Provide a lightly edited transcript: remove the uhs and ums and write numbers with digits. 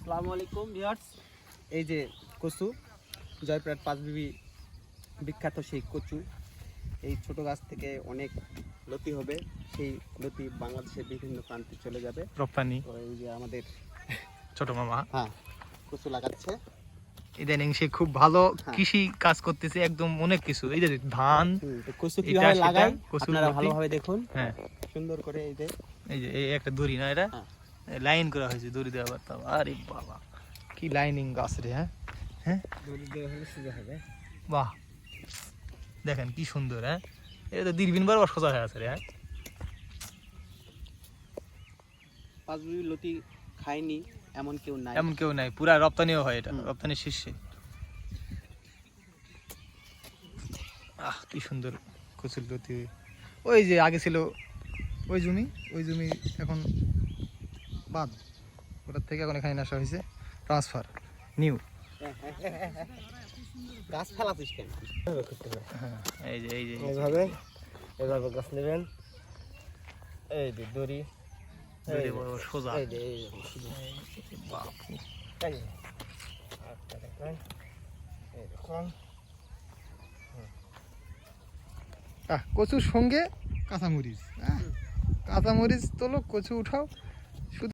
আসসালামু আলাইকুম ভিউয়ার্স। এই যে কচু, জয়পুরহাট পাঁচবিবি বিখ্যাত সেই কচু, এই ছোট গাছ থেকে অনেক লতি হবে। সেই লতি বাংলাদেশের বিভিন্ন প্রান্তে চলে যাবে রপ্তানি। এই যে আমাদের ছোট মামা হ্যাঁ কচু লাগাচ্ছে। ইদানিং সে খুব ভালো হ্যাঁ। কৃষি কাজ করতেছে, একদম অনেক কিছু। এই যে ধান, তো কচু এটা কিভাবে সেটা, লাগায় কচুর আপনারা লতি। ভালোভাবে দেখুন। হ্যাঁ, সুন্দর করে এই যে এই একটা দড়ি না, এটা হ্যাঁ। লাইন করা হয়েছে, দড়ি দেওয়া পারতাম। আরে বাবা, কি লাইনিং গাছ রে! হ্যাঁ হ্যাঁ, দড়ি দেওয়া হলে সোজা হবে। বাহ, দেখেন কি সুন্দর। হ্যাঁ, এটা তো দীর্ঘদিন বার সোজা হয়ে আছে রে। হ্যাঁ, পাঁচবিবি লতি খায়নি এমন কেউ নাই। এমন কেউ নাই, পুরা রপ্তানিও হয়, এটা রপ্তানির শীর্ষে। আহ, কি সুন্দর কচুর লতি। ওই যে আগে ছিল ওই জমি এখন বাদ, ওটার থেকে এখন এখানে আসা হয়েছে, ট্রান্সফার নিউ। গাছ ফেলাছিস কেন? হ্যাঁ, এই যে এইভাবে এভাবে গাছ নেবেন, এই যে দড়ি দড়ি বড় সোজা। এই যে বাপু, এই যে আচ্ছা দেখেন এরকম। কচুর সঙ্গে কাঁচামরিচ, কাঁচামরিচ তোলো, কচু উঠাও,